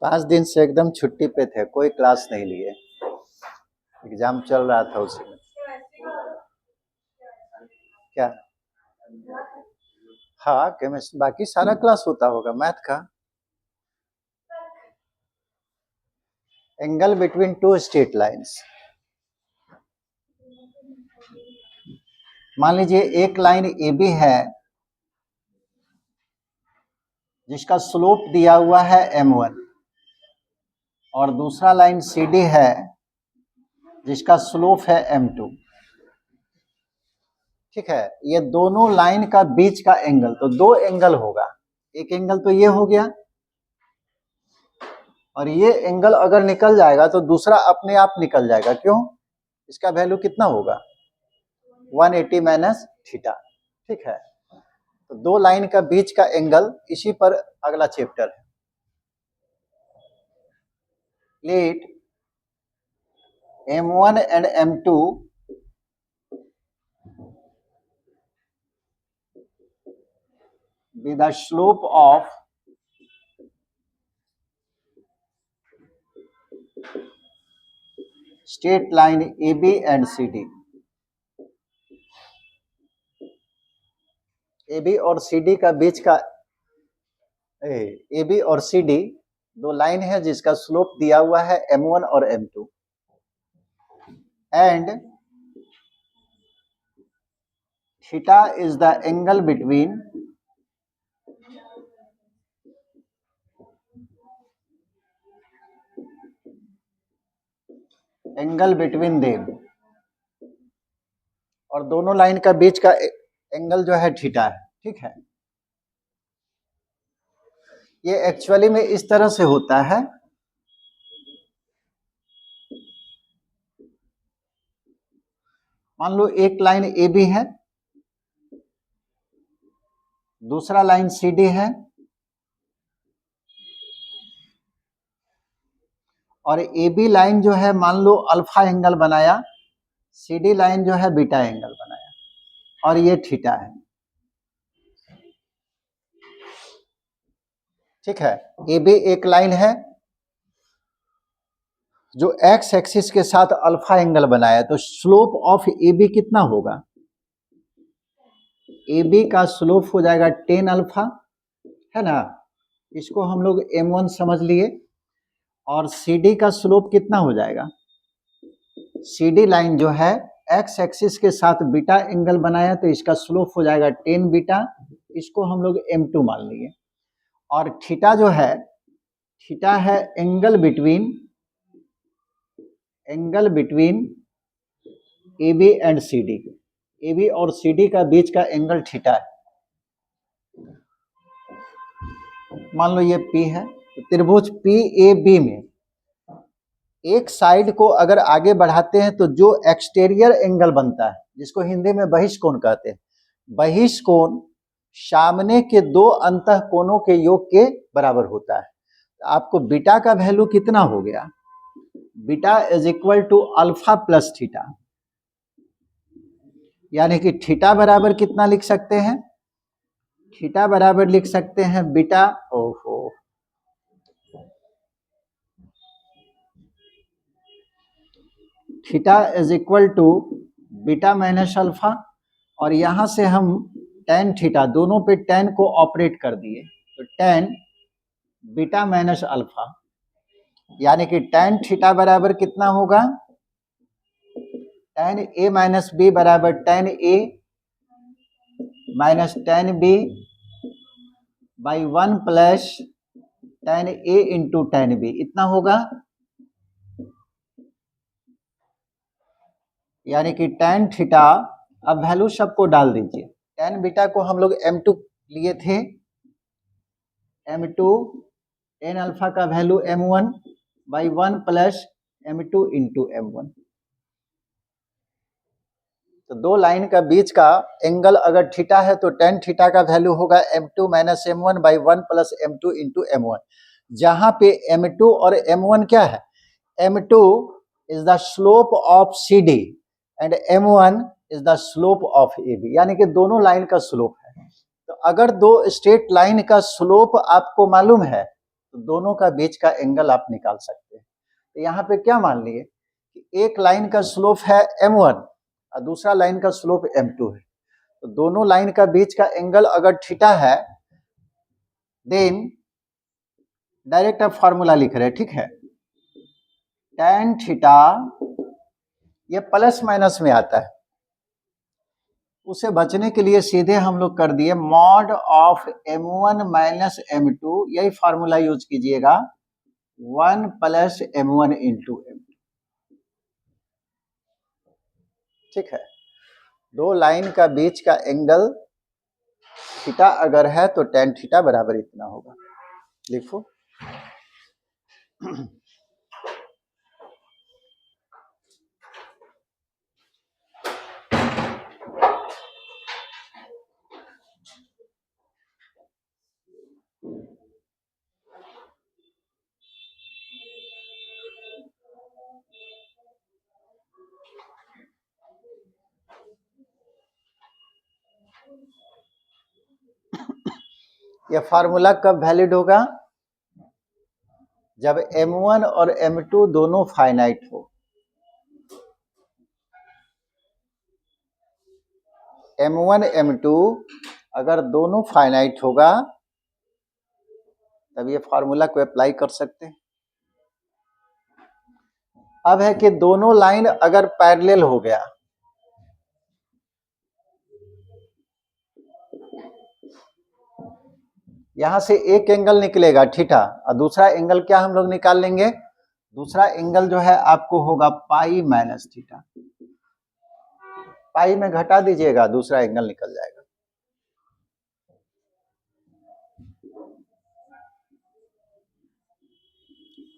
5 दिन से एकदम छुट्टी पे थे, कोई क्लास नहीं लिए, एग्जाम चल रहा था उसी में। क्या? हाँ केमिस्ट्री, बाकी सारा क्लास होता होगा मैथ का। Angle between two straight lines. मान लीजिए एक लाइन ए बी है जिसका स्लोप दिया हुआ है m1 और दूसरा लाइन सी डी है जिसका स्लोप है m2। ठीक है, ये दोनों लाइन का बीच का एंगल, तो दो एंगल होगा। एक एंगल तो ये हो गया और ये एंगल अगर निकल जाएगा तो दूसरा अपने आप निकल जाएगा। क्यों? इसका वैल्यू कितना होगा? 180 माइनस थीटा। ठीक है, तो दो लाइन का बीच का एंगल, इसी पर अगला चैप्टर है। Let m1 and m2 be the slope of straight line AB and CD। AB और CD का बीच का AB और CD दो लाइन है जिसका स्लोप दिया हुआ है m1 और m2 and theta is the angle between them, और दोनों लाइन का बीच का एंगल जो है थीटा है। ठीक है, ये एक्चुअली में इस तरह से होता है। मान लो एक लाइन ए बी है, दूसरा लाइन सी डी है और ए बी लाइन जो है मान लो अल्फा एंगल बनाया, सी डी लाइन जो है बीटा एंगल बनाया और ये थीटा है। ठीक है, ए बी एक लाइन है जो एक्स एक्सिस के साथ अल्फा एंगल बनाया, तो स्लोप ऑफ ए बी कितना होगा? ए बी का स्लोप हो जाएगा 10 अल्फा, है ना, इसको हम लोग m1 समझ लिए। और सी डी का स्लोप कितना हो जाएगा? सी डी लाइन जो है एक्स एक्सिस के साथ बीटा एंगल बनाया, तो इसका स्लोप हो जाएगा 10 बीटा, इसको हम लोग m2 मान लिए। और थीटा जो है, थीटा है angle between A B and C D. A B और सी डी का बीच का एंगल थीटा है। मान लो ये P है, तो त्रिभुज PAB में एक साइड को अगर आगे बढ़ाते हैं तो जो एक्सटीरियर एंगल बनता है, जिसको हिंदी में बहिष्कोण कहते हैं, बहिष्कोण सामने के दो अंतः कोणों के योग के बराबर होता है। आपको बीटा का वैल्यू कितना हो गया? Beta is equal to alpha plus theta, यानी कि थीटा बराबर कितना लिख सकते हैं? थीटा बराबर लिख सकते हैं बीटा, ओहो, theta is equal to beta minus alpha, और यहां से हम टेन थीटा, दोनों पे टेन को ऑपरेट कर दिए, तो टेन बीटा माइनस अल्फा, यानी कि टेन थीटा बराबर कितना होगा? टेन ए माइनस बी बराबर tan A minus tan B by 1 plus tan A into tan B, इतना होगा। यानी कि टेन थीटा, अब वैल्यू सबको डाल दीजिए। टेन बीटा को हम लोग m2 लिए थे, m2 टेन अल्फा का value m1 by 1 plus m2 into m1। तो दो लाइन का बीच का एंगल अगर थीटा है तो टेन थीटा का वैल्यू होगा m2 minus m1 by 1 plus m2 into m1, जहां पे m2 और m1 क्या है? m2 is the slope of CD and m1 is the slope of AB, यानी कि दोनों लाइन का स्लोप है। तो अगर दो स्ट्रेट लाइन का स्लोप आपको मालूम है तो दोनों का बीच का एंगल आप निकाल सकते हैं। तो यहाँ पे क्या मान लिए कि एक लाइन का स्लोप है m1 और दूसरा लाइन का स्लोप m2 है, तो दोनों लाइन का बीच का एंगल अगर थीटा है, देन डायरेक्ट आप फॉर्मूला लिख रहे हैं, ठीक है, tan थीटा, ये प्लस माइनस में आता है, उसे बचने के लिए सीधे हम लोग कर दिए mod of m1 minus m2, यही फॉर्मूला यूज कीजिएगा, 1 प्लस m1 इंटू m2, ठीक है। दो लाइन का बीच का एंगल थीटा अगर है तो tan थीटा बराबर इतना होगा, लिखो। यह फार्मूला कब वैलिड होगा? जब m1 और m2 दोनों फाइनाइट हो। m1 m2 अगर दोनों फाइनाइट होगा तब ये फार्मूला को अप्लाई कर सकते हैं। अब है कि दोनों लाइन अगर पैरेलल हो गया, यहां से एक एंगल निकलेगा थीटा और दूसरा एंगल क्या हम लोग निकाल लेंगे, दूसरा एंगल जो है आपको होगा पाई माइनस थीटा, पाई में घटा दीजिएगा, दूसरा एंगल निकल जाएगा।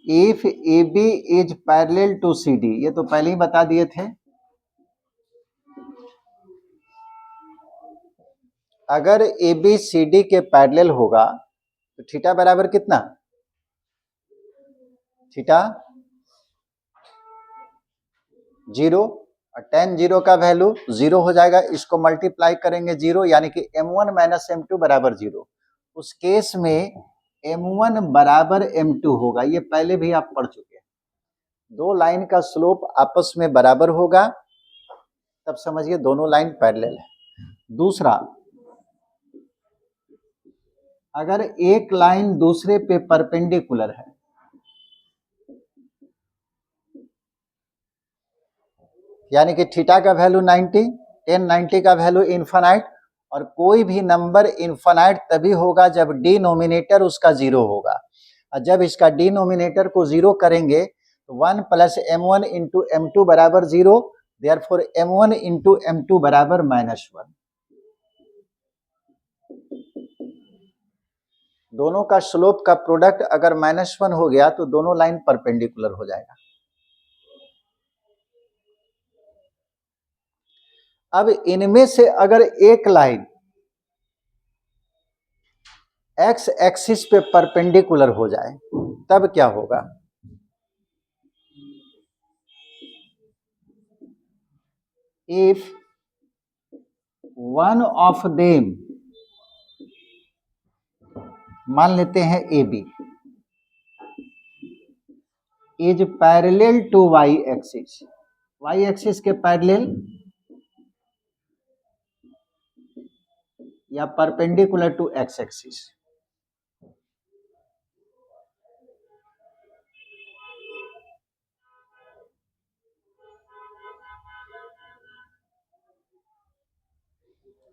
If AB is parallel to CD, ये तो पहले ही बता दिए थे। अगर AB CD के पैरेलल होगा तो थीटा बराबर कितना, थीटा 0 और tan 0 का वैल्यू 0 हो जाएगा, इसको मल्टीप्लाई करेंगे 0, यानी कि m1 माइनस m2 बराबर 0। उस केस में m1 बराबर m2 होगा, ये पहले भी आप पढ़ चुके हैं। दो लाइन का स्लोप आपस में बराबर होगा तब समझिए दोनों लाइन पैरेलल है। दूसरा, अगर एक लाइन दूसरे पे परपेंडिकुलर है, यानी कि थीटा का वैल्यू 90, tan 90 का वैल्यू इन्फिनाइट, और कोई भी नंबर इन्फिनाइट तभी होगा जब डिनोमिनेटर उसका 0 होगा, और जब इसका डिनोमिनेटर को 0 करेंगे तो 1 प्लस m1 इंटू m2 बराबर 0, देयरफॉर m1 इंटू m2 बराबर -1। दोनों का स्लोप का प्रोडक्ट अगर -1 हो गया तो दोनों लाइन परपेंडिकुलर हो जाएगा। अब इनमें से अगर एक लाइन x एक्सिस पे परपेंडिकुलर हो जाए तब क्या होगा, इफ वन ऑफ देम, मान लेते हैं AB is parallel to y axis, y axis के पैरेलल या perpendicular to x axis,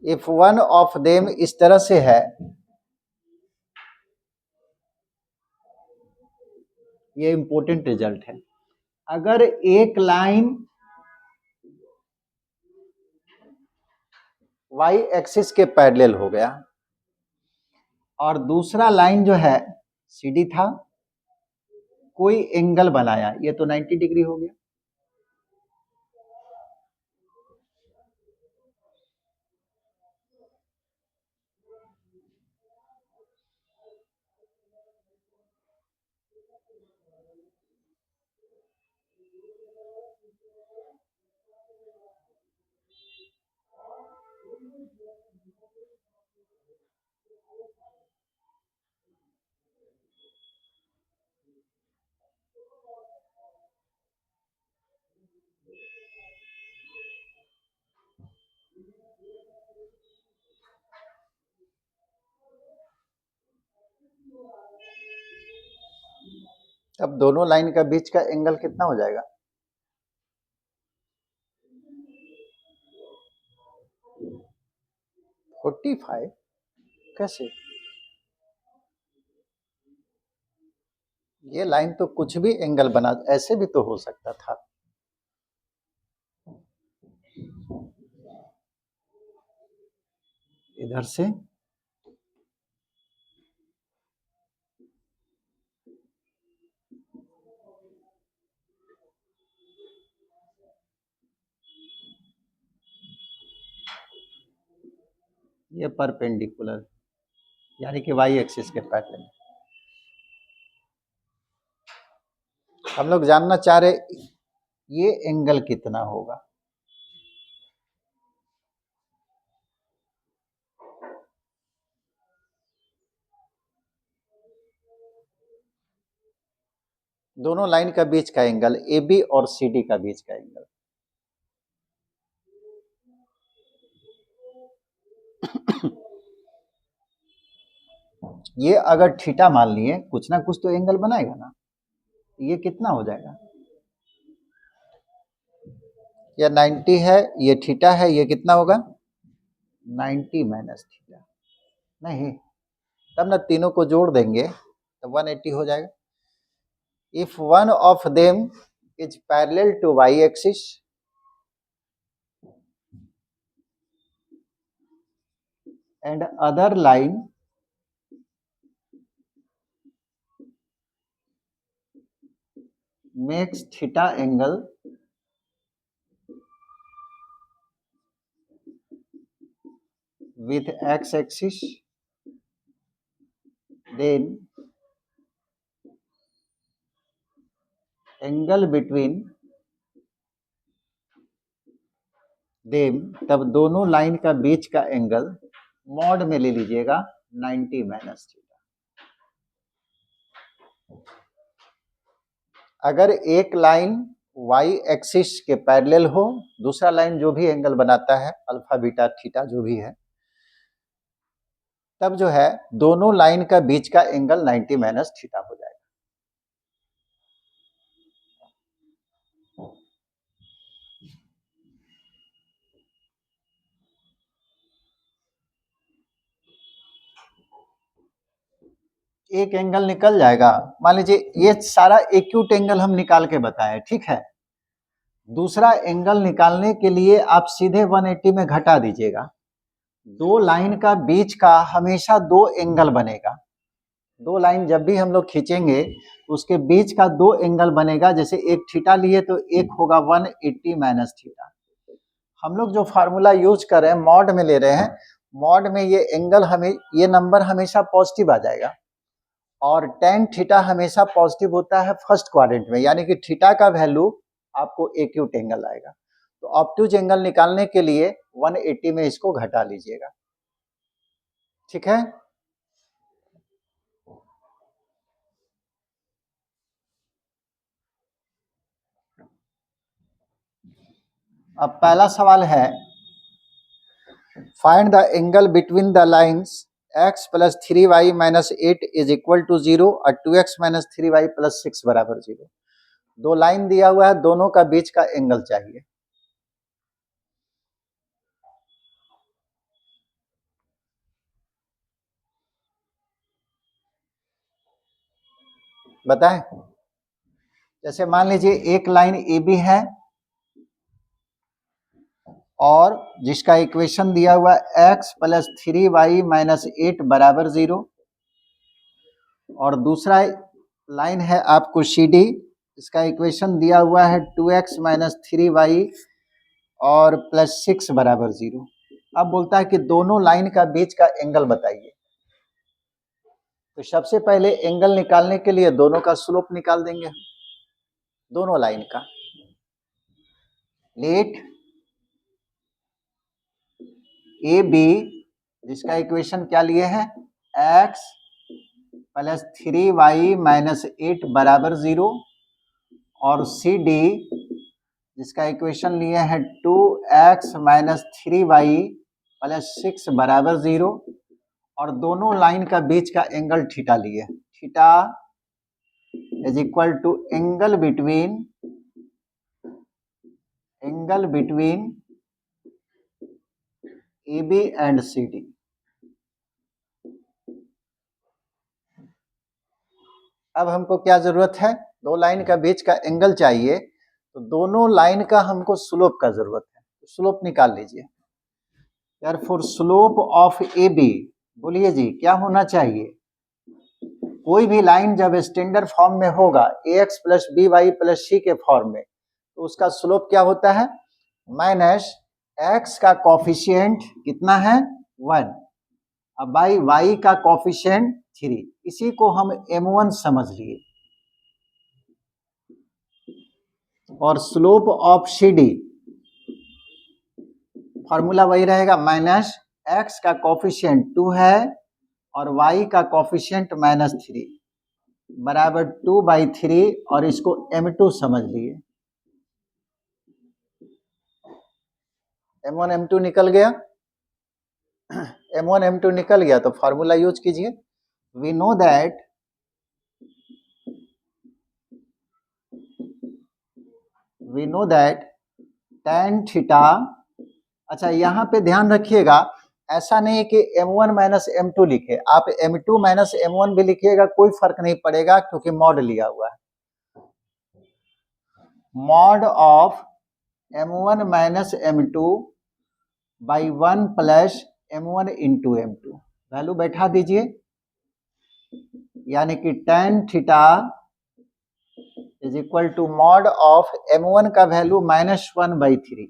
if one of them इस तरह से है, ये इंपॉर्टेंट रिजल्ट है। अगर एक लाइन y एक्सिस के पैरेलल हो गया और दूसरा लाइन जो है CD था, कोई एंगल बनाया, ये तो 90 डिग्री हो गया, अब दोनों लाइन का बीच का एंगल कितना हो जाएगा? Forty five. कैसे? ये लाइन तो कुछ भी एंगल बना, ऐसे भी तो हो सकता था। इधर से ये परपेंडिकुलर, यानी कि वाई एक्सिस के पैरेलल। हम लोग जानना चाह रहे ये एंगल कितना होगा। दोनों लाइन का बीच का एंगल, ए बी और सी डी का बीच का एंगल। ये अगर थीटा मान लिए, कुछ ना कुछ तो एंगल बनाएगा ना। ये कितना हो जाएगा? ये 90 है, ये थीटा है, ये कितना होगा? 90 माइनस थीटा। नहीं, तब ना तीनों को जोड़ देंगे तो 180 हो जाएगा। If one of them is parallel to y axis and other line makes theta angle with x axis, then angle between them, तब दोनों लाइन का बीच का एंगल मॉड में ले लीजिएगा 90 माइनस थीटा। अगर एक लाइन y एक्सिस के पैरेलल हो, दूसरा लाइन जो भी एंगल बनाता है अल्फा बीटा थीटा जो भी है, तब जो है दोनों लाइन का बीच का एंगल 90 माइनस थीटा हो जाएगा। एक एंगल निकल जाएगा। मान लीजिए ये सारा एक्यूट एंगल हम निकाल के बताएं, ठीक है। दूसरा एंगल निकालने के लिए आप सीधे 180 में घटा दीजिएगा। दो लाइन का बीच का हमेशा दो एंगल बनेगा। दो लाइन जब भी हम लोग खींचेंगे उसके बीच का दो एंगल बनेगा। जैसे एक थीटा लिए तो एक होगा 180 माइनस थीटा। हम लोग जो फार्मूला यूज कर रहे हैं मॉड में ले रहे हैं, मॉड में ये एंगल हमें, ये नंबर हमेशा पॉजिटिव आ जाएगा और tan थीटा हमेशा पॉजिटिव होता है फर्स्ट क्वाड्रेंट में, यानी कि थीटा का वैल्यू आपको एक्यूट एंगल आएगा। तो ऑब्ट्यूज एंगल निकालने के लिए 180 में इसको घटा लीजिएगा, ठीक है। अब पहला सवाल है, find the angle between the lines x plus 3y minus 8 is equal to 0 और 2x माइनस 3y प्लस 6 बराबर 0। दो लाइन दिया हुआ है, दोनों का बीच का एंगल चाहिए। बताएं। जैसे मान लीजिए एक लाइन ए बी है और जिसका इक्वेशन दिया हुआ x प्लस 3y माइनस 8 बराबर 0, और दूसरा लाइन है आपको सी डी, इसका इक्वेशन दिया हुआ है 2x माइनस 3y और प्लस 6 बराबर 0। अब बोलता है कि दोनों लाइन का बीच का एंगल बताइए। तो सबसे पहले एंगल निकालने के लिए दोनों का स्लोप निकाल देंगे, दोनों लाइन का। लेट ए बी, जिसका इक्वेशन क्या लिए हैं, x प्लस 3y माइनस 8 बराबर 0, और सी डी जिसका इक्वेशन लिए हैं 2x माइनस 3y प्लस 6 बराबर 0, और दोनों लाइन का बीच का एंगल थीटा लिए। Theta is equal to angle between AB and CD। अब हमको क्या जरूरत है, दो लाइन का बीच का एंगल चाहिए, तो दोनों लाइन का हमको स्लोप का जरूरत है, तो स्लोप निकाल लीजिए। देयरफॉर स्लोप ऑफ AB, बोलिए जी क्या होना चाहिए, कोई भी लाइन जब स्टैंडर्ड फॉर्म में होगा ax plus B Y plus C के फॉर्म में, तो उसका स्लोप क्या होता है, माइनस x का कॉफिशिएंट कितना है 1, अब बाई y का कॉफिशिएंट 3, इसी को हम m1 समझ लिए। और स्लोप ऑफ CD फॉर्मूला वही रहेगा, माइनस x का कॉफिशिएंट 2 है और y का कॉफिशिएंट -3 बराबर 2/3, और इसको m2 समझ लिए। m1 m2 निकल गया, m1 m2 निकल गया, तो फॉर्मूला यूज कीजिए। We know that tan theta, अच्छा यहाँ पे ध्यान रखिएगा, ऐसा नहीं कि m1 माइनस m2 लिखे, आप m2 माइनस m1 भी लिखिएगा कोई फर्क नहीं पड़ेगा, क्योंकि मॉड लिया हुआ है। Mod of m1 minus m2 by 1 plus m1 into m2, value बैठा दीजिए, यानी कि tan theta is equal to mod of m1 का वैल्यू -1/3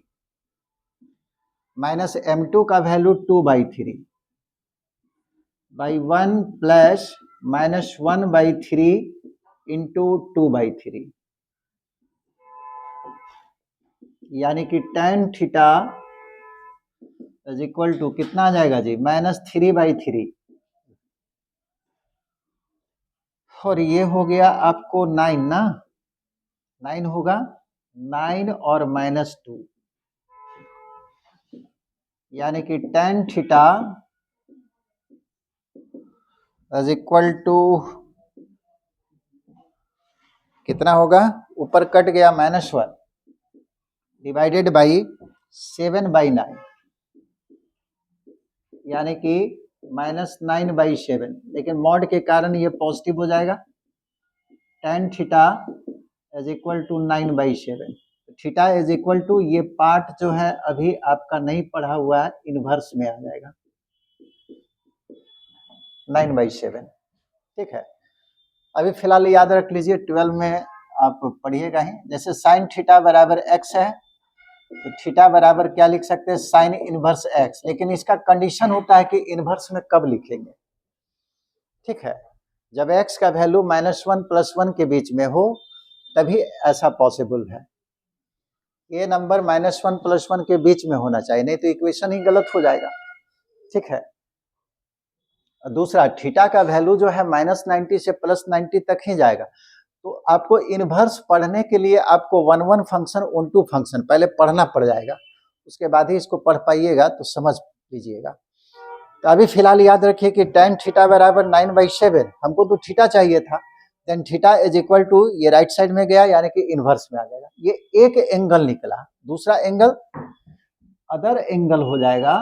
माइनस m2 का वैल्यू 2/3 बाई 1 प्लस -1/3 इंटू 2/3, यानी कि tan theta is equal to कितना आ जाएगा जी, -3/3, और ये हो गया आपको 9 ना, 9 होगा, 9 और -2, यानी कि tan theta is equal to कितना होगा, ऊपर कट गया -1 डिवाइडेड बाई 7/9, यानी कि -9/7, लेकिन मॉड के कारण ये पॉजिटिव हो जाएगा। tan theta is equal to 9/7, theta is equal to, ये पार्ट जो है अभी आपका नहीं पढ़ा हुआ है, इनवर्स में आ जाएगा 9/7, ठीक है। अभी फिलहाल याद रख लीजिए, 12 में आप पढ़िएगा ही, जैसे साइन थीटा बराबर x है, तो थीटा बराबर क्या लिख सकते हैं, साइन इनवर्स x, लेकिन इसका कंडीशन होता है कि इनवर्स में कब लिखेंगे, ठीक है, जब x का वैल्यू -1 + 1 के बीच में हो, तभी ऐसा पॉसिबल है। ये नंबर -1 + 1 के बीच में होना चाहिए, नहीं तो इक्वेशन ही गलत हो जाएगा, ठीक है। दूसरा, थीटा का वैल्यू जो है -90 से +90 तक ही जाएगा, तो आपको इनवर्स पढ़ने के लिए आपको 1 फंक्शन 1 फंक्शन पहले पढ़ना पड़ जाएगा, उसके बाद ही इसको पढ़ पाइएगा, तो समझ लीजिएगा। तो अभी फिलहाल याद रखिए कि tan थीटा बराबर 9/7, हमको तो थीटा चाहिए था, then theta is equal to, ये राइट साइड में गया, यानी कि इनवर्स में आ जाएगा, ये एक एंगल निकला। दूसरा एंगल, अदर एंगल हो जाएगा,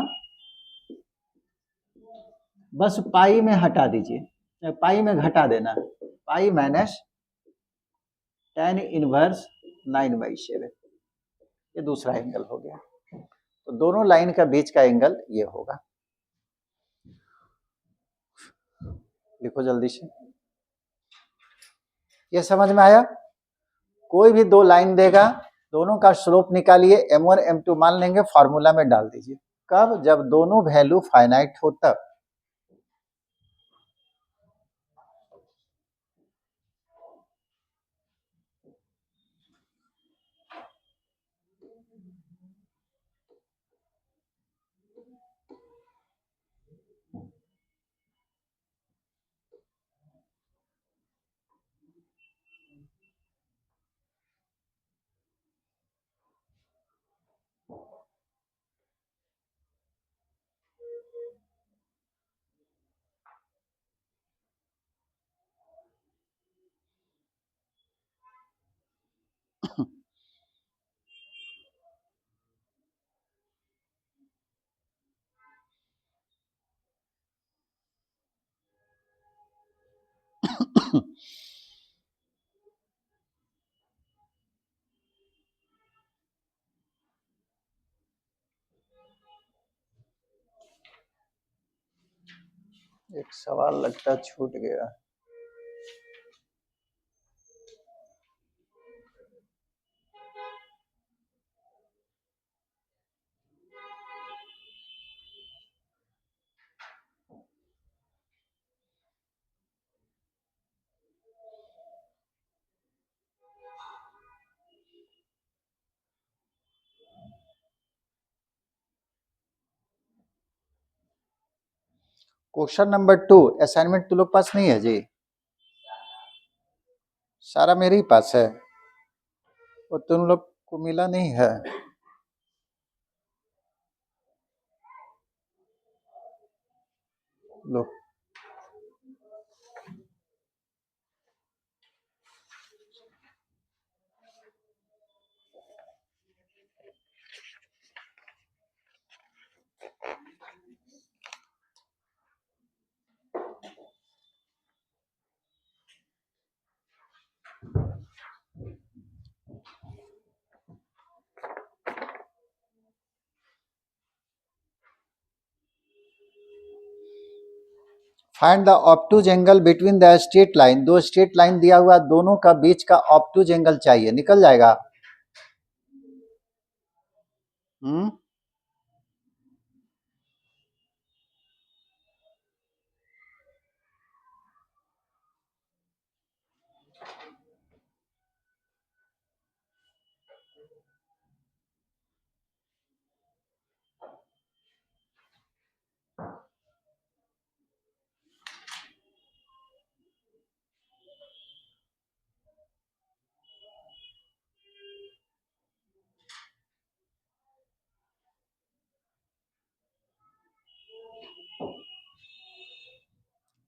बस पाई में हटा दीजिए, पाई में घटा देना, पाई माइनस tan इनवर्स 9/7, ये दूसरा एंगल हो गया। तो दोनों लाइन का बीच का एंगल ये होगा, लिखो जल्दी से, ये समझ में आया। कोई भी दो लाइन देगा, दोनों का स्लोप निकालिए, m1 m2 मान लेंगे, फॉर्मूला में डाल दीजिए। कब, जब दोनों वैल्यू फाइनाइट हो तब। एक सवाल लगता छूट गया। क्वेश्चन नंबर 2 असाइनमेंट तुम लोग पास नहीं है जी? सारा मेरे ही पास है, और तुम लोग को मिला नहीं है। लो, find the obtuse angle between the straight line. दो स्ट्रेट लाइन दिया हुआ, दोनों का बीच का ऑब्टूज एंगल चाहिए, निकल जाएगा। हम्म,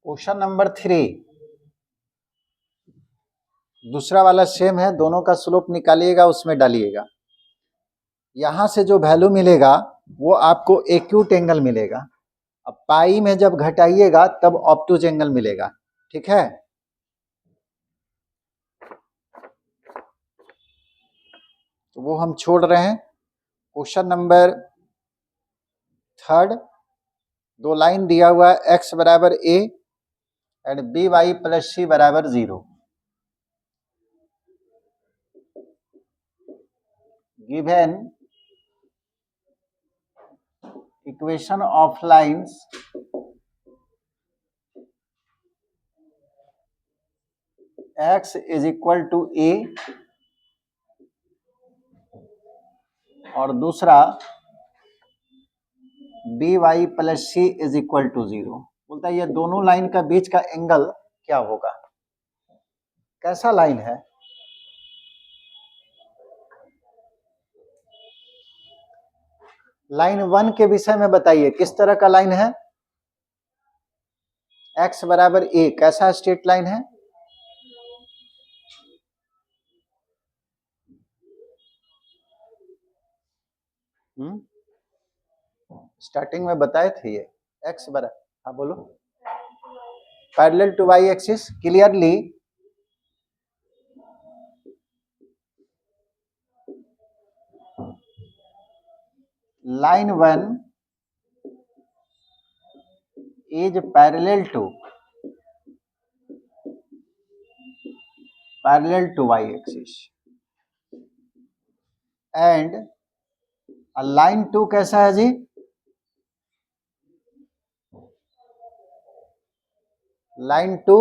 क्वेश्चन नंबर 3 दूसरा वाला सेम है, दोनों का स्लोप निकालिएगा, उसमें डालिएगा। यहां से जो वैल्यू मिलेगा वो आपको एक्यूट एंगल मिलेगा। अब पाई में जब घटाइएगा तब ऑब्टूज एंगल मिलेगा, ठीक है। तो वो हम छोड़ रहे हैं। क्वेश्चन नंबर 3 दो लाइन दिया हुआ है, x बराबर a and B Y plus C बराबर 0। Given equation of lines x is equal to a और दूसरा B Y plus C is equal to 0। बोलता है ये दोनों लाइन का बीच का एंगल क्या होगा। कैसा लाइन है? लाइन 1 के विषय में बताइए, किस तरह का लाइन है? x बराबर a, कैसा स्ट्रेट लाइन है? स्टार्टिंग में बताए थे ये x बराबर, हाँ बोलो। Parallel to y axis, clearly line 1 is parallel to y axis and line 2 कैसा है जी? Line 2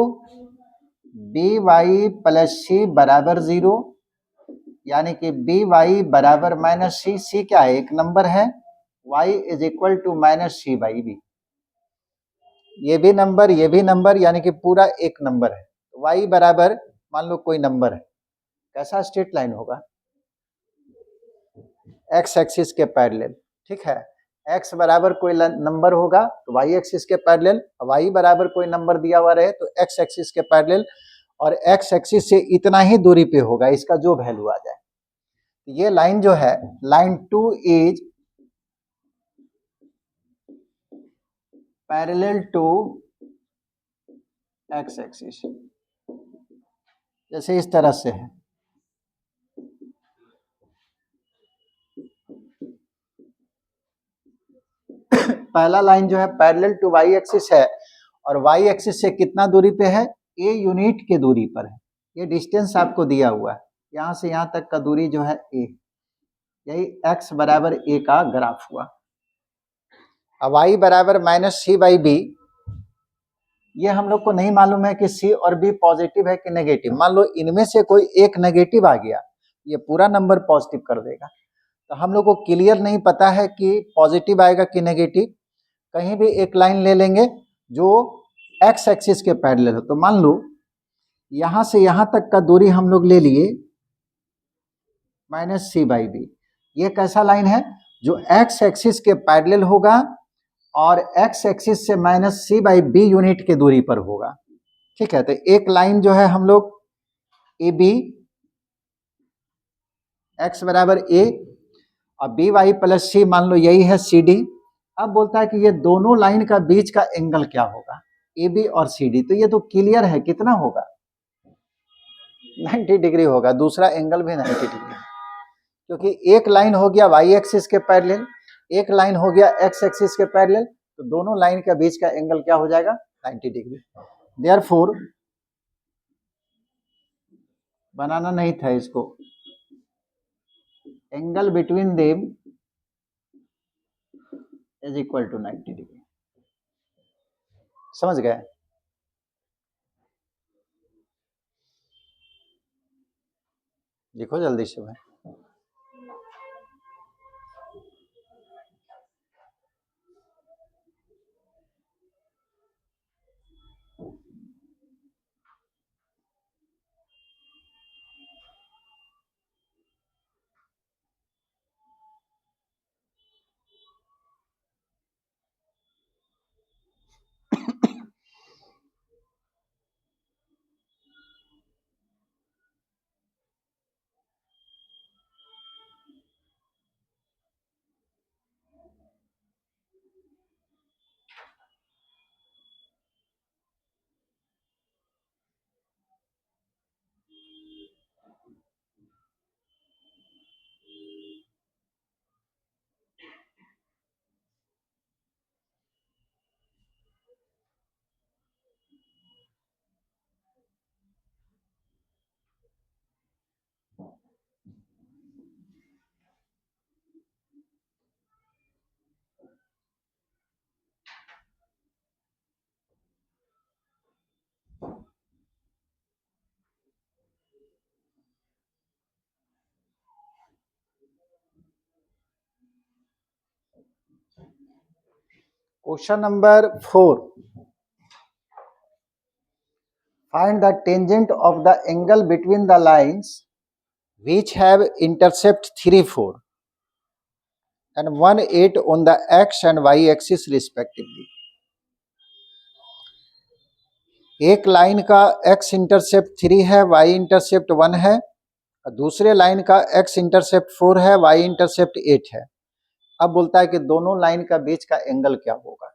B Y plus C बराबर 0, यानी कि बी वाई बराबर माइनस सी। सी क्या है? एक नंबर है। y is equal to minus C by B, ये भी नंबर, ये भी नंबर, यानी कि पूरा एक नंबर है। y बराबर मान लो कोई नंबर है, कैसा स्ट्रेट लाइन होगा? x एक्सिस के पैरेलल, ठीक है। x बराबर कोई नंबर होगा तो y एक्सिस के पैरेलल, y बराबर कोई नंबर दिया हुआ रहे तो x एक्सिस के पैरेलल, और x एक्सिस से इतना ही दूरी पे होगा, इसका जो वैल्यू आ जाए। ये लाइन जो है, line 2 is parallel to x axis, जैसे इस तरह से है। पहला लाइन जो है पैरेलल टू y एक्सिस है, और वाई एक्सिस से कितना दूरी पे है, ए यूनिट के दूरी पर है। ये डिस्टेंस आपको दिया हुआ है, यहाँ से यहाँ तक का दूरी जो है ए, यही x बराबर ए का ग्राफ हुआ। अब y बराबर -c/b, ये हम लोग को नहीं मालूम है कि c और b पॉजिटिव है कि नेगेटिव। मान लो इनमें से कोई एक नेगेटिव आ गया, ये पूरा नंबर पॉजिटिव कर देगा। तो हम लोग को क्लियर नहीं पता है कि पॉजिटिव आएगा कि नेगेटिव। कहीं भी एक लाइन ले लेंगे जो x एक्सिस के पैरेलल हो। तो मान लो यहाँ से यहाँ तक का दूरी हम लोग ले लिए -c/b, ये कैसा लाइन है, जो x एक्सिस के पैरेलल होगा और x एक्सिस से -c/b यूनिट के दूरी पर होगा। ठीक है, तो एक लाइन जो है हम लोग AB, x बराबर a और by प्लस c, मान लो यही है CD। अब बोलता है कि ये दोनों लाइन का बीच का एंगल क्या होगा, AB और CD। तो ये तो क्लियर है, कितना होगा, 90 डिग्री होगा। दूसरा एंगल भी 90 डिग्री, क्योंकि एक लाइन हो गया y एक्सिस के पैरेलल, एक लाइन हो गया x एक्सिस के पैरेलल, तो दोनों लाइन के बीच का एंगल क्या हो जाएगा, 90 डिग्री। देयरफॉर बनाना नहीं था इसको, angle between them is equal to 90 degree. समझ गए? देखो जल्दी से भाई। Question number 4, find the tangent of the angle between the lines which have intercept 3, 4 and 1, 8 on the x and y axis respectively। एक लाइन का x इंटरसेप्ट 3 है, y intercept 1 है, और दूसरे लाइन का x इंटरसेप्ट 4 है, y इंटरसेप्ट 8 है। अब बोलता है कि दोनों लाइन का बीच का एंगल क्या होगा।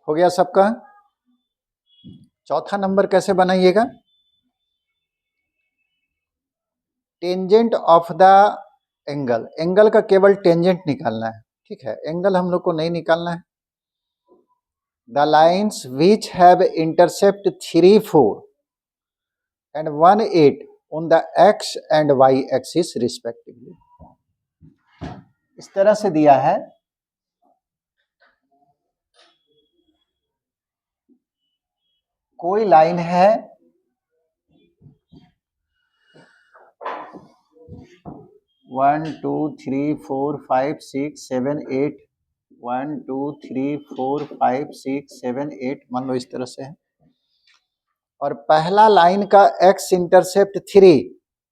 हो गया सबका? चौथा नंबर कैसे बनाइएगा, tangent of the angle, angle का केवल टेंजेंट निकालना है। ठीक है, एंगल हम लोग को नहीं निकालना है। The lines which have intercept 3, 4 and 1, 8 on the x and y axis respectively। इस तरह से दिया है, कोई लाइन है 1, 2, 3, 4, 5, 6, 7, 8, 1, 2, 3, 4, 5, 6, 7, 8, मान लो इस तरह से है। और पहला लाइन का x इंटरसेप्ट 3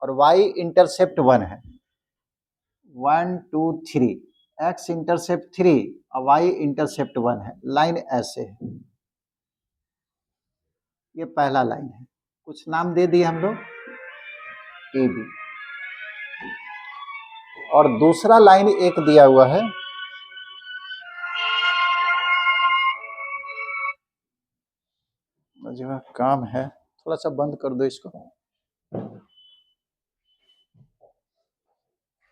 और y इंटरसेप्ट 1 है। 1, 2, 3, x इंटरसेप्ट 3 और y इंटरसेप्ट 1 है। लाइन ऐसे है, ये पहला लाइन है। कुछ नाम दे दिए हम लोग ए बी, और दूसरा लाइन एक दिया हुआ है मुझे काम है, थोड़ा सा बंद कर दो इसको।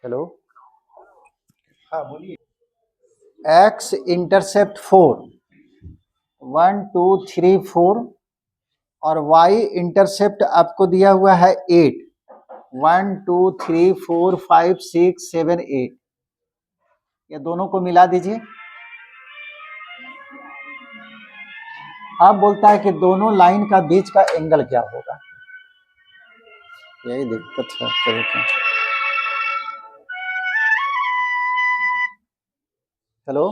हेलो, हाँ बोलिए। एक्स इंटरसेप्ट 4, 1 2 3 4, और वाई इंटरसेप्ट आपको दिया हुआ है 8, 1 2 3 4 5 6 7 8। ये दोनों को मिला दीजिए। अब बोलता है कि दोनों लाइन का बीच का एंगल क्या होगा, यही दिक्कत है कभी कभी। हेलो,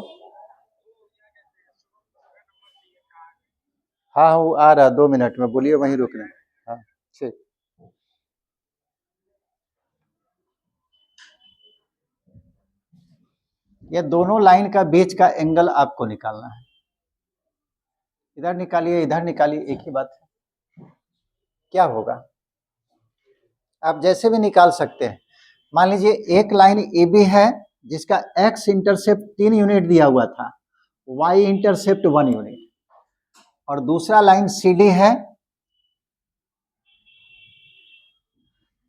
हाँ वो आ रहा 2 मिनट में, बोलिए वहीं रुकना। हाँ ठीक। ये दोनों लाइन का बीच का एंगल आपको निकालना है। इधर निकालिए इधर निकालिए, एक ही बात है। क्या होगा, आप जैसे भी निकाल सकते हैं। मान लीजिए एक लाइन ए बी है जिसका एक्स इंटरसेप्ट 3 यूनिट दिया हुआ था, वाई इंटरसेप्ट 1 यूनिट, और दूसरा लाइन सी डी है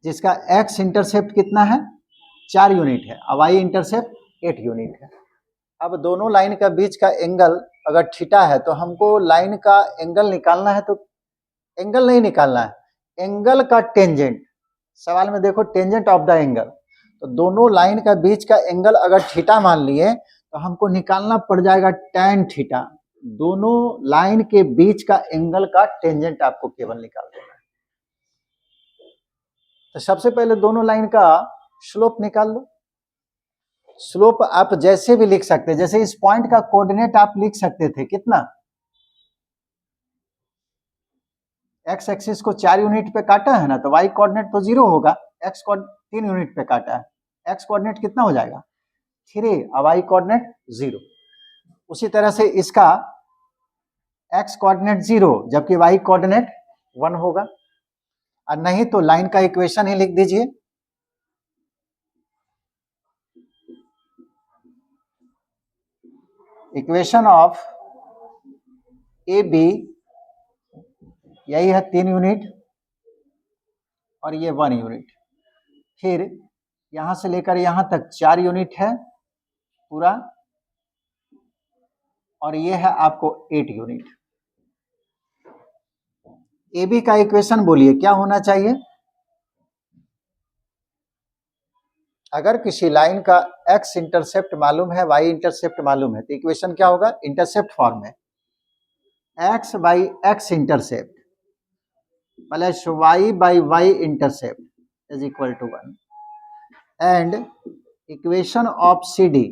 जिसका एक्स इंटरसेप्ट कितना है 4 यूनिट है, और वाई इंटरसेप्ट 8 यूनिट है। अब दोनों लाइन का बीच का एंगल अगर थीटा है तो हमको लाइन का एंगल निकालना है, तो एंगल नहीं निकालना है, एंगल का टेंजेंट। सवाल में देखो टेंजेंट ऑफ द एंगल, तो दोनों लाइन का बीच का एंगल अगर थीटा मान लिए तो हमको निकालना पड़ जाएगा टैन थीटा। दोनों लाइन के बीच का एंगल का टेंजेंट आपको केवल निकाल देना है। तो सबसे पहले दोनों लाइन का स्लोप निकाल लो। स्लोप आप जैसे भी लिख सकते हैं, जैसे इस पॉइंट का कोऑर्डिनेट आप लिख सकते थे कितना, एक्स एक्सिस को 4 यूनिट पे काटा है ना, तो वाई कोऑर्डिनेट तो 0 होगा, एक्स को 3 यूनिट पे काटा है, एक्स कोऑर्डिनेट कितना हो जाएगा 3, और वाई कोऑर्डिनेट 0। उसी तरह से इसका एक्स कोऑर्डिनेट 0 जबकि वाई कोऑर्डिनेट 1 होगा, और नहीं तो लाइन का इक्वेशन ही लिख दीजिए। इक्वेशन ऑफ ए बी यही है 3 यूनिट और ये 1 यूनिट, फिर यहां से लेकर यहां तक 4 यूनिट है पूरा, और ये है आपको 8 यूनिट। ए बी का इक्वेशन बोलिए क्या होना चाहिए। अगर किसी लाइन का एक्स इंटरसेप्ट मालूम है, वाई इंटरसेप्ट मालूम है, तो इक्वेशन क्या होगा, इंटरसेप्ट फॉर्म में x by x intercept plus y by y intercept is equal to 1, and equation of C D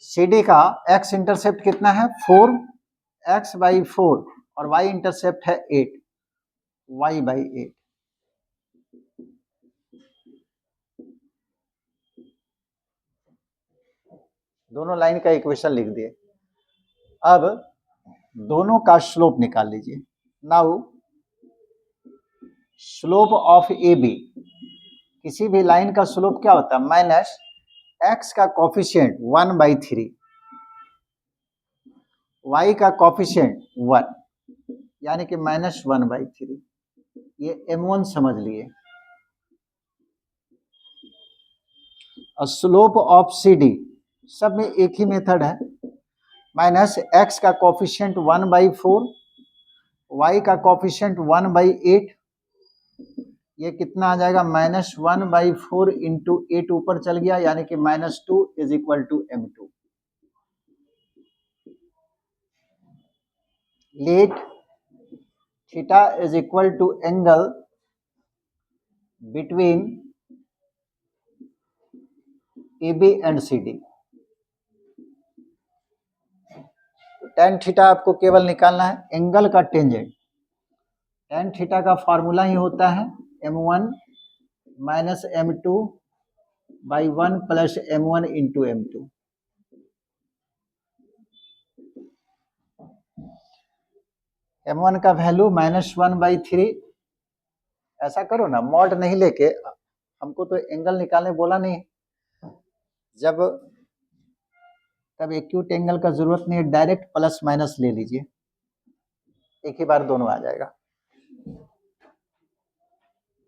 C D का एक्स इंटरसेप्ट कितना है 4, एक्स बाई 4, और वाई इंटरसेप्ट है 8, वाई बाई 8। दोनों लाइन का इक्वेशन लिख दिए। अब दोनों का स्लोप निकाल लीजिए। Now slope of A B, किसी भी लाइन का स्लोप क्या होता है, माइनस एक्स का कॉफिशिएंट 1/3, वाई का कॉफिशिएंट 1, यानी कि -1/3। ये m1 समझ लिए। और स्लोप ऑफ सी डी सब में एक ही मेथड है, माइनस एक्स का कॉफिशिएंट 1/4, वाई का कॉफिशिएंट 1/8, ये कितना आ जाएगा -1/4 इंटू 8 ऊपर चल गया, यानी कि -2 is equal to m2। Let theta is equal to angle between A B and C D. Tan theta आपको केवल निकालना है, एंगल का टेंजेंट। टेन थीटा का फॉर्मूला ही होता है m1 minus m2 by 1 plus m1 into m2। m1 का वैल्यू -1/3, ऐसा करो ना, मॉड नहीं लेके, हमको तो एंगल निकालने बोला नहीं, जब तब एक्यूट एंगल का जरूरत नहीं है, डायरेक्ट प्लस माइनस ले लीजिए, एक ही बार दोनों आ जाएगा।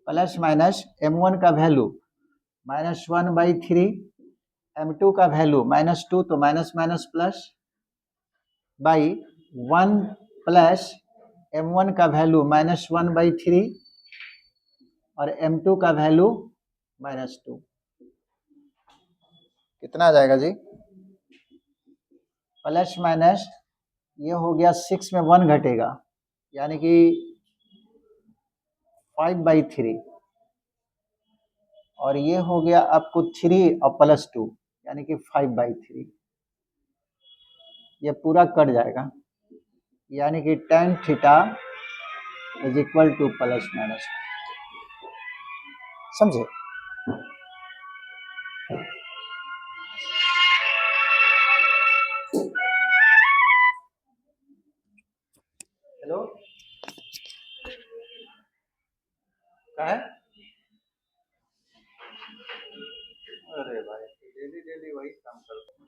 प्लस माइनस m1 का वैल्यू -1/3, m2 का वैल्यू -2, तो minus minus plus, by 1 plus m1 का वैल्यू -1/3 और m2 का वैल्यू -2, कितना आ जाएगा जी? प्लस माइनस ये हो गया 6 में 1 घटेगा, यानी कि 5/3, और ये हो गया आपको 3 और +2 यानी कि 5/3, ये पूरा कट जाएगा, यानी कि tan theta is equal two plus minus, समझे? हेलो, क्या है? अरे भाई डेली डेली वही काम करते हैं।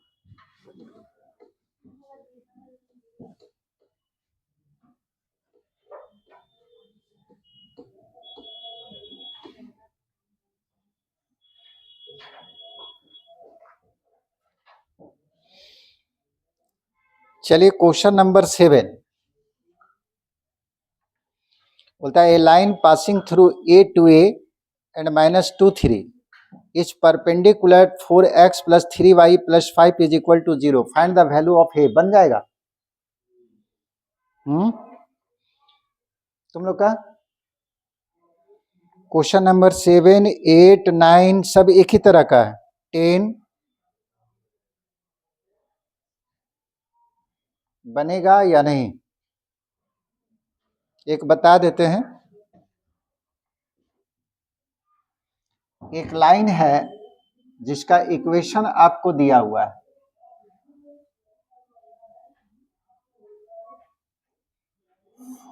चलिए क्वेश्चन नंबर 7 बोलता है, a line passing through A to A and -2 3 is perpendicular 4x plus 3y plus 5 is equal to 0, find the value of A, बन जाएगा? तुम लोग का क्वेश्चन नंबर 7, 8, 9 सब एक ही तरह का है। 10 बनेगा या नहीं, एक बता देते हैं। एक लाइन है जिसका इक्वेशन आपको दिया हुआ है,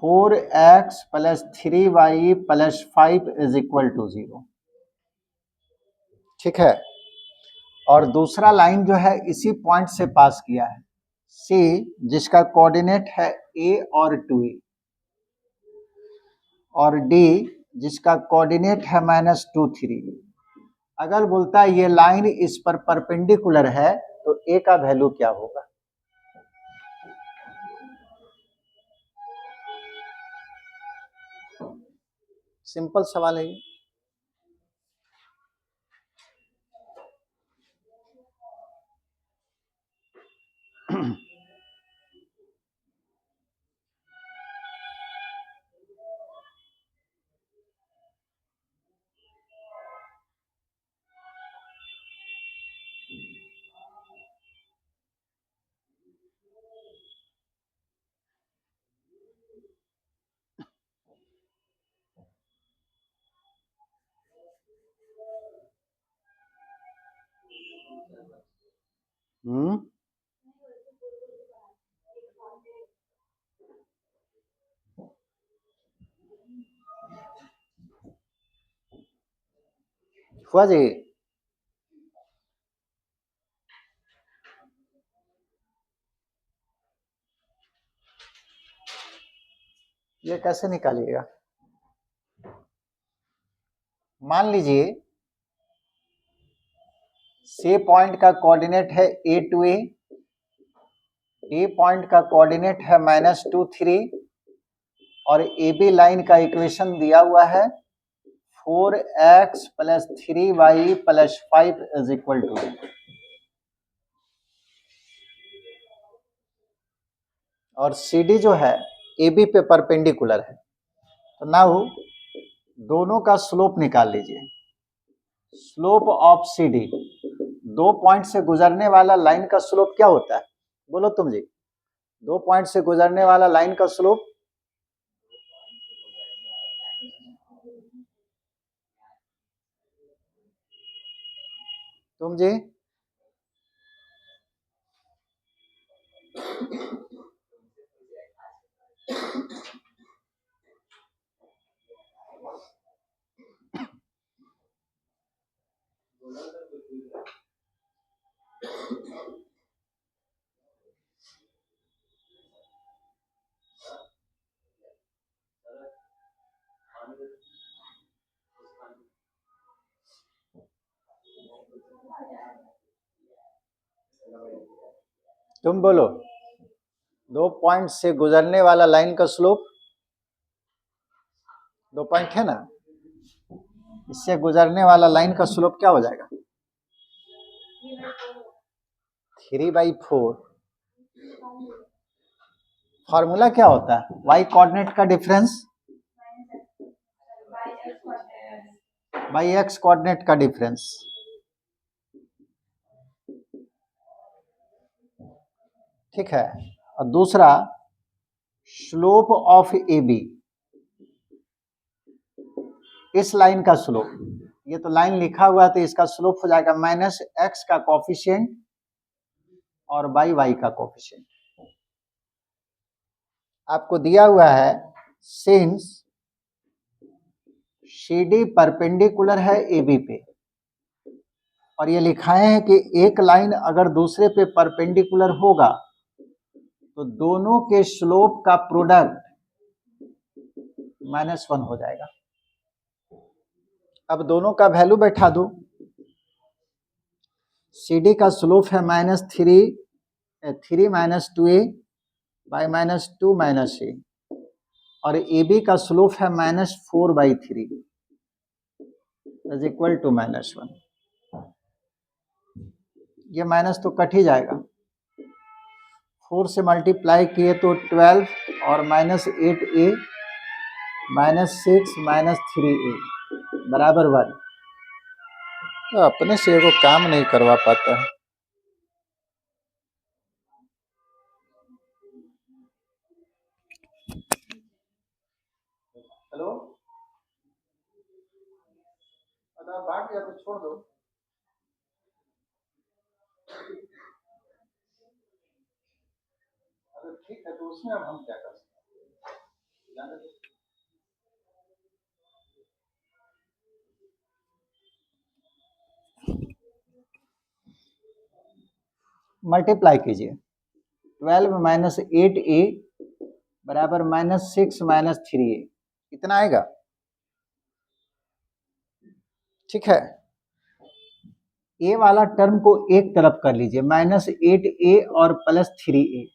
four x plus 3y plus 5 is equal to 0, ठीक है। और दूसरा लाइन जो है इसी पॉइंट से पास किया है, C, जिसका कोऑर्डिनेट है A और 2A, और D जिसका कोऑर्डिनेट है -2 3। अगर बोलता है ये लाइन इस पर परपेंडिकुलर है तो A का वैल्यू क्या होगा? सिंपल सवाल है ये। हुआ जी? ये कैसे निकालिएगा? मान लीजिए C पॉइंट का कोऑर्डिनेट है A to A, A point का कोऑर्डिनेट है -2 3, और AB लाइन का इक्वेशन दिया हुआ है 4x plus 3y plus 5 is equal to, और CD जो है AB पे परपेंडिकुलर है, तो नाउ दोनों का स्लोप निकाल लीजिए। स्लोप ऑफ CD, दो पॉइंट से गुजरने वाला लाइन का स्लोप क्या होता है? बोलो तुम जी, दो पॉइंट से गुजरने वाला लाइन का स्लोप तुम जी, तुम बोलो, 2 पॉइंट से गुजरने वाला लाइन का स्लोप, 2 पॉइंट है ना, इससे गुजरने वाला लाइन का स्लोप क्या हो जाएगा? 3/4। फॉर्मूला क्या होता है? y कोऑर्डिनेट का डिफरेंस बाई x कोऑर्डिनेट का डिफरेंस। ठीक है। और दूसरा स्लोप ऑफ ए बी, इस लाइन का स्लोप, ये तो लाइन लिखा हुआ है तो इसका स्लोप हो जाएगा माइनस x का कोफिशिएंट और बाई y का कोफिशिएंट। आपको दिया हुआ है सिंस CD परपेंडिकुलर है AB पे, और ये लिखाए हैं कि एक लाइन अगर दूसरे पे परपेंडिकुलर होगा तो दोनों के स्लोप का प्रोडक्ट -1 हो जाएगा। अब दोनों का वैल्यू बैठा दो। CD का स्लोप है -3 - 2a बाई -2 - a, और AB का स्लोप है -4/3 इज इक्वल टू -1। ये माइनस तो कट ही जाएगा, 4 से मल्टीप्लाई किए तो 12 और -8a -6 -3a बराबर 1। तो अपने से वो काम नहीं करवा पाता है। हेलो, अगर भाग गया तो छोड़ दो। अगर ठीक है तो उसमें अब हम क्या कर सकते हैं? मल्टीप्लाई कीजिए, 12 - 8a बराबर -6 -3a, कितना आएगा? ठीक है। ए वाला टर्म को एक तरफ कर लीजिए, -8a और +3a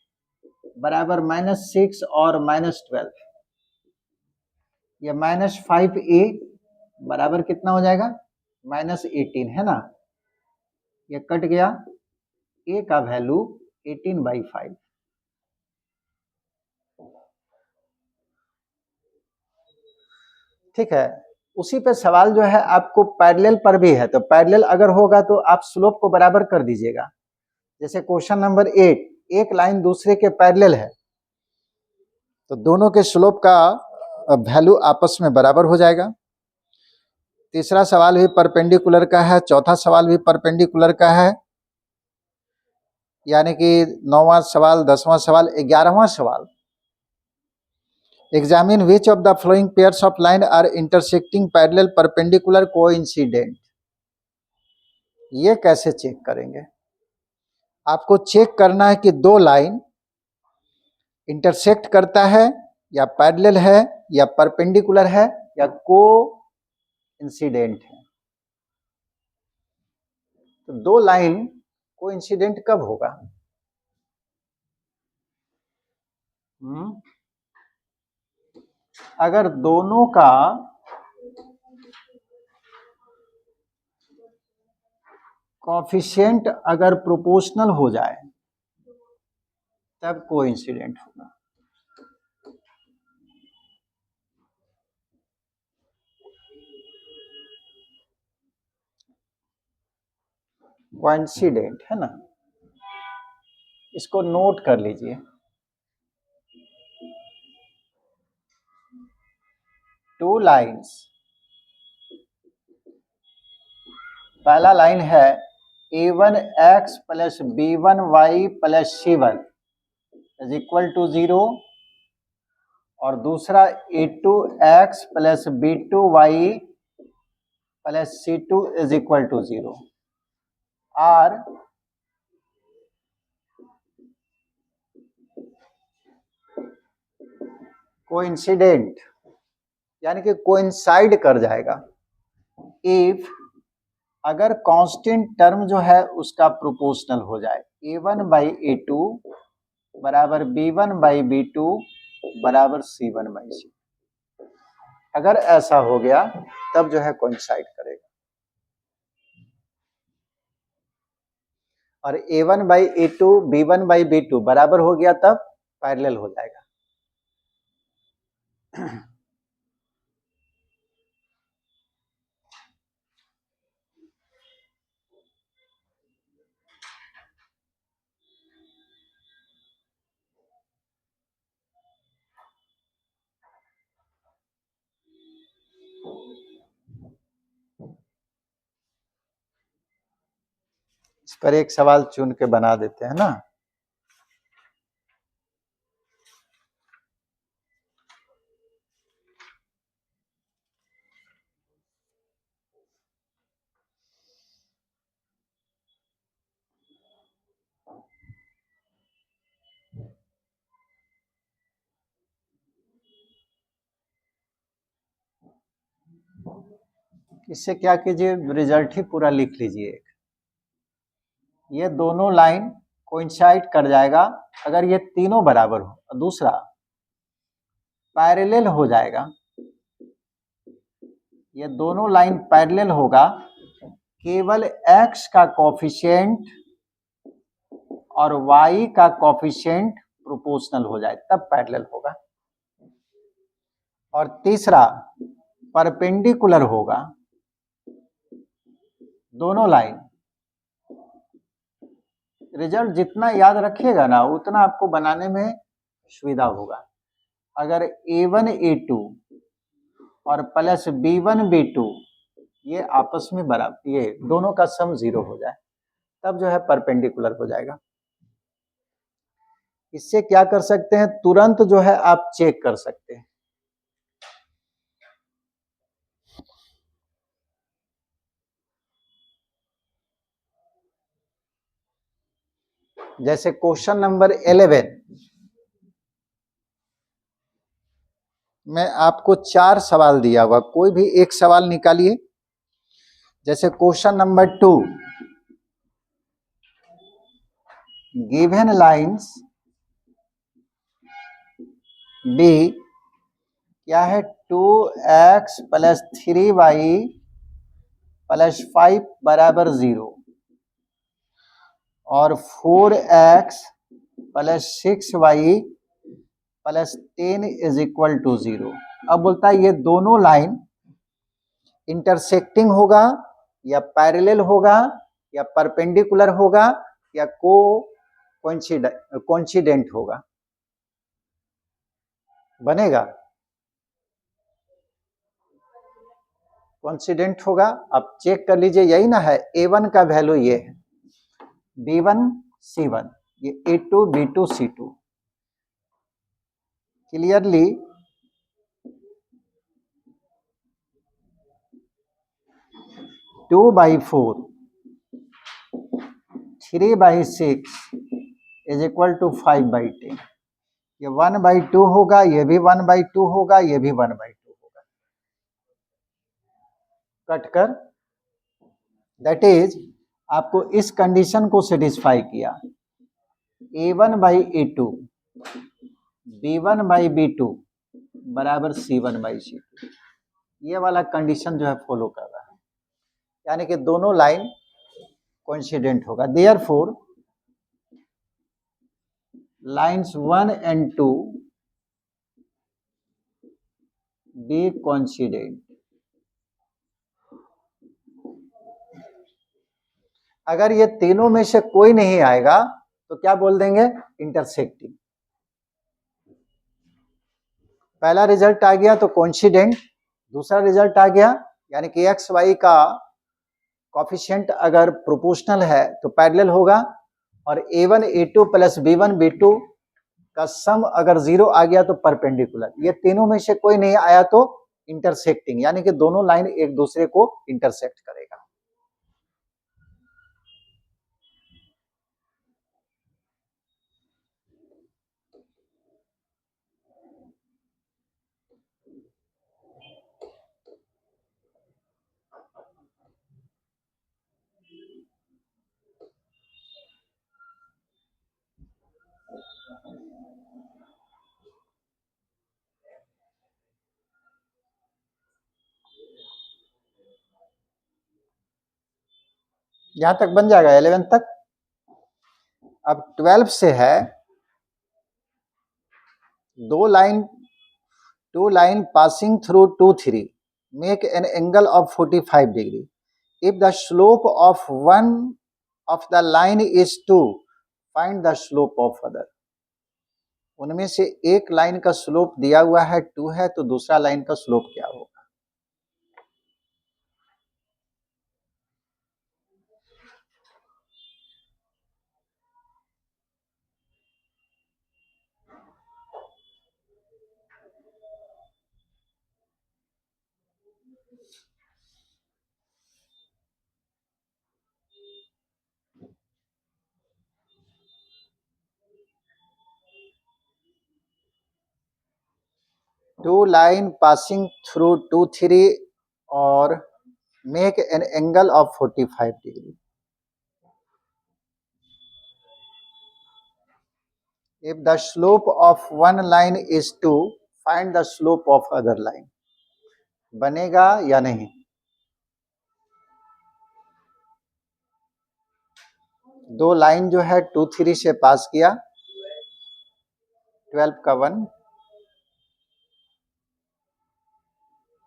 बराबर -6 और -12, या -5a बराबर कितना हो जाएगा? -18 है ना, ये कट गया, a का वैल्यू 18/5। ठीक है। उसी पे सवाल जो है आपको पैरेलल पर भी है, तो पैरेलल अगर होगा तो आप स्लोप को बराबर कर दीजिएगा। जैसे क्वेश्चन नंबर 8, एक लाइन दूसरे के पैरेलल है तो दोनों के स्लोप का वैल्यू आपस में बराबर हो जाएगा। तीसरा सवाल भी परपेंडिकुलर का है, चौथा सवाल भी परपेंडिकुलर का है, यानी कि 9वां सवाल, 10वां सवाल, 11वां सवाल, examine which of the following pairs of line are intersecting parallel perpendicular coincident. ये कैसे चेक करेंगे? आपको चेक करना है कि दो लाइन इंटरसेक्ट करता है या पैरेलल है या परपेंडिकुलर है या को इंसिडेंट है। तो दो लाइन को इंसिडेंट कब होगा? अगर दोनों का कोएफिशिएंट अगर प्रोपोर्शनल हो जाए तब कोइंसिडेंट होगा। कोइंसिडेंट है ना, इसको नोट कर लीजिए। टू लाइंस, पहला लाइन है a1x plus b1y plus c1 is equal to 0, और दूसरा a2x plus b2y plus C2 is equal to 0 are coincident, यानी कि कोइंसाइड कर जाएगा इफ अगर कांस्टेंट टर्म जो है उसका प्रोपोर्शनल हो जाए, A1 बाई A2 बराबर B1 बाई B2 बराबर C1 बाई C। अगर ऐसा हो गया तब जो है कोइंसाइड करेगा, और A1 by A2 B1 by B2 बराबर हो गया तब पैरेलल हो जाएगा। इस पर एक सवाल चुन के बना देते हैं ना। इससे क्या कीजिए, रिजल्ट ही पूरा लिख लीजिए। ये दोनों लाइन कोइंसाइड कर जाएगा अगर ये तीनों बराबर हो। दूसरा पैरेलल हो जाएगा, ये दोनों लाइन पैरेलल होगा केवल x का कोफिशिएंट और y का कोफिशिएंट प्रोपोर्शनल हो जाए तब पैरेलल होगा। और तीसरा परपेंडिकुलर होगा दोनों लाइन। रिजल्ट जितना याद रखिएगा ना उतना आपको बनाने में सुविधा होगा। अगर A1 A2 और प्लस B1 B2 ये आपस में बराबर, ये दोनों का सम 0 हो जाए तब जो है परपेंडिकुलर हो जाएगा। इससे क्या कर सकते हैं, तुरंत जो है आप चेक कर सकते हैं। जैसे क्वेश्चन नंबर 11 में आपको 4 सवाल दिया हुआ, कोई भी एक सवाल निकालिए। जैसे question number 2, given lines be क्या है, 2x प्लस 3y प्लस 5 बराबर 0 और 4x plus 6y plus 10 is equal to 0। अब बोलता है ये दोनों लाइन इंटरसेक्टिंग होगा या पैरेलल होगा या परपेंडिकुलर होगा या कोइंसिडेंट होगा, बनेगा कोइंसिडेंट होगा। आप चेक कर लीजिए, यही ना है। A1 का वैल्यू ये है, B1 C1, ये A2 B2 C2। Clearly 2/4 3/6 is equal to 5/10। ये 1/2 होगा, ये भी 1/2 होगा, ये भी 1/2 होगा। कटकर दैट इज आपको इस कंडीशन को सेटिस्फाई किया, A1/A2 B1/B2 बराबर C1/C2। ये वाला कंडीशन जो है फॉलो कर रहा है, यानी कि दोनों लाइन कोइंसिडेंट होगा। Therefore lines 1 and 2 be coincident. अगर ये तीनों में से कोई नहीं आएगा तो क्या बोल देंगे, इंटरसेक्टिंग। पहला रिजल्ट आ गया तो कोइंसिडेंट, दूसरा रिजल्ट आ गया यानी कि एक्स वाई का कोफिशिएंट अगर प्रोपोर्शनल है तो पैरेलल होगा, और A1 A2 plus B1 B2 का सम अगर 0 आ गया तो परपेंडिकुलर। ये तीनों में से कोई नहीं आया तो इंटरसेक्टिंग, यानी कि दोनों लाइन एक दूसरे को इंटरसेक्ट करेगा। यहां तक बन जाएगा 11 तक। अब 12 से है two line passing through 2 3 make an angle of 45 degree. If the slope of one of the line is 2, find the slope of other. उनमें से एक लाइन का स्लोप दिया हुआ है 2 है, तो दूसरा लाइन का स्लोप क्या होगा? टू लाइन पासिंग थ्रू 2 3 और make an angle of 45 degree. If the slope of one line is 2, find the slope of other line. बनेगा या नहीं? दो लाइन जो है 2 3 से पास किया, 12 का 1,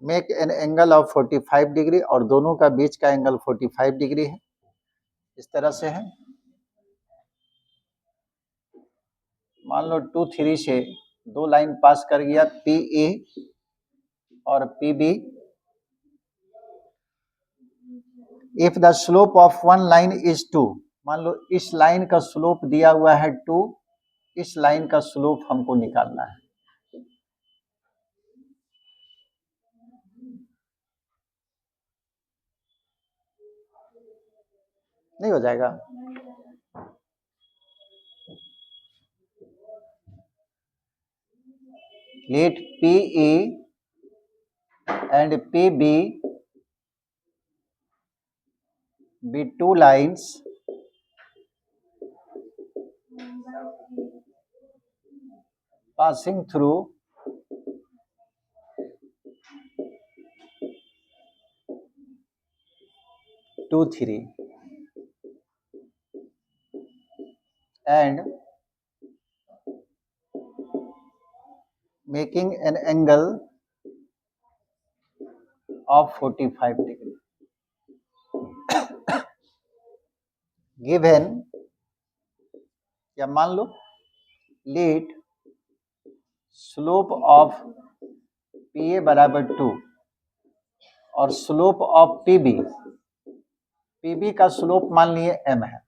make an angle of 45 degree, और दोनों का बीच का एंगल 45 डिग्री है. इस तरह से है. मान लो 2 3 से दो लाइन पास कर गया, पी ए और P B. If the slope of one line is 2, मान लो इस लाइन का स्लोप दिया हुआ है 2, इस लाइन का स्लोप हमको निकालना है. नहीं हो जाएगा? Let P A and P B be two lines passing through 2 3 and making an angle of 45 degree. Given, या मान लो let slope of P A बराबर 2 और स्लोप ऑफ पी बी का स्लोप मान लिए m है.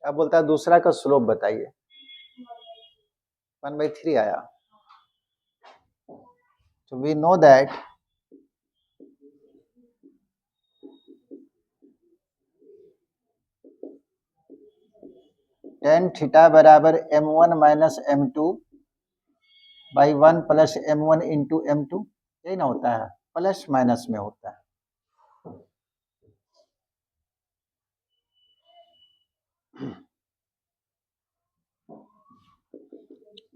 अब बोलता है दूसरा का स्लोप बताइए. 1/3 आया. So we know that tan theta बराबर m1 minus m2 by 1 plus m1 into m2. यही ना होता है, प्लस माइनस में होता है.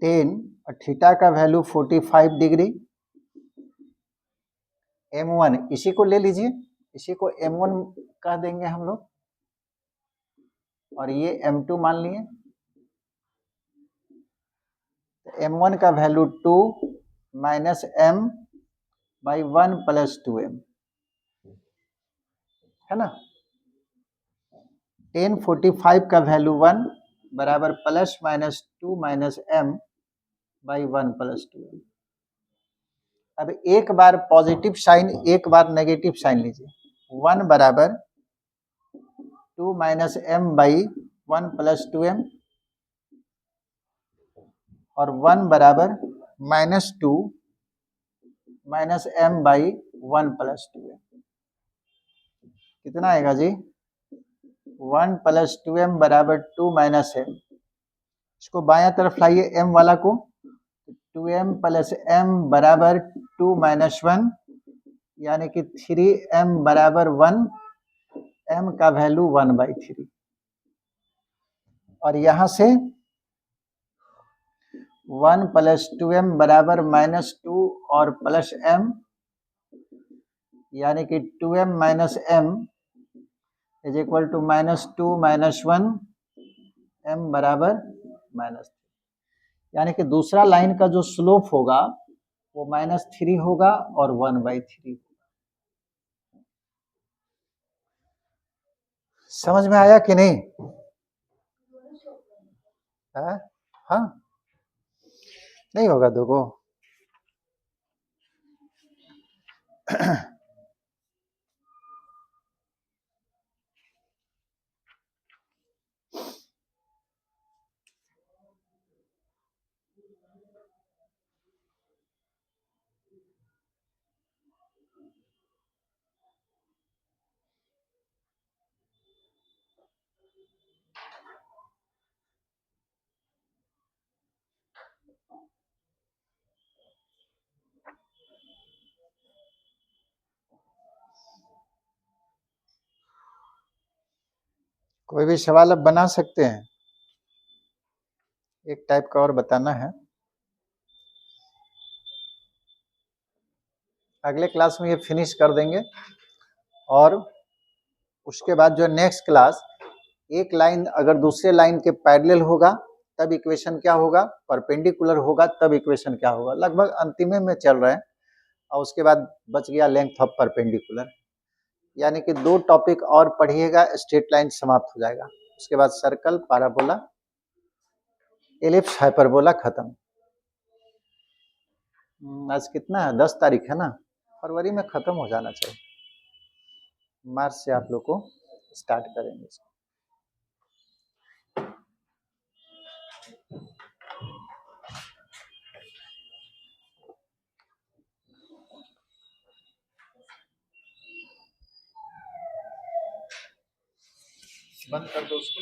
टेन और थीटा का वैल्यू 45 डिग्री. m1 इसी को ले लीजिए, इसी को m1 कह देंगे हम लोग, और ये m2 मान लिए. m1 का value 2 minus m by 1 plus 2m है ना. टेन 45 का वैल्यू 1 बराबर plus minus 2 minus m by 1 plus 2m. अब एक बार पॉजिटिव साइन, एक बार नेगेटिव साइन लीजिए. 1 बराबर 2 minus m by 1 plus 2m, और 1 बराबर -2 minus m by 1 plus 2m। कितना आएगा जी? 1 प्लस 2m बराबर 2 माइनस m। इसको बायां तरफ लाइए m वाला को, 2m प्लस m बराबर 2 माइनस 1, यानी कि 3m बराबर 1, m का वैल्यू 1/3। और यहां से 1 प्लस 2m बराबर -2 और प्लस m, यानी कि 2m minus m is equal to -2 minus 1, m बराबर -3। यानी कि दूसरा लाइन का जो स्लोप होगा वो -3 होगा और 1/3। समझ में आया कि नहीं? हाँ, नहीं होगा देखो। कोई भी सवाल अब बना सकते हैं। एक टाइप का और बताना है, अगले क्लास में ये फिनिश कर देंगे। और उसके बाद जो नेक्स्ट क्लास, एक लाइन अगर दूसरे लाइन के पैरेलल होगा तब इक्वेशन क्या होगा, परपेंडिकुलर होगा तब इक्वेशन क्या होगा। लगभग अंतिमे में चल रहे हैं। और उसके बाद बच गया लेंथ ऑफ परपेंडिकुलर, यानी कि 2 टॉपिक और पढ़िएगा, स्ट्रेट लाइन समाप्त हो जाएगा। उसके बाद सर्कल, पैराबोला, एलिप्स, हाइपरबोला खत्म। आज कितना है? 10 तारीख है ना, फरवरी में खत्म हो जाना चाहिए। मार्च से आप लोग को स्टार्ट करेंगे। बंद कर दो उसको।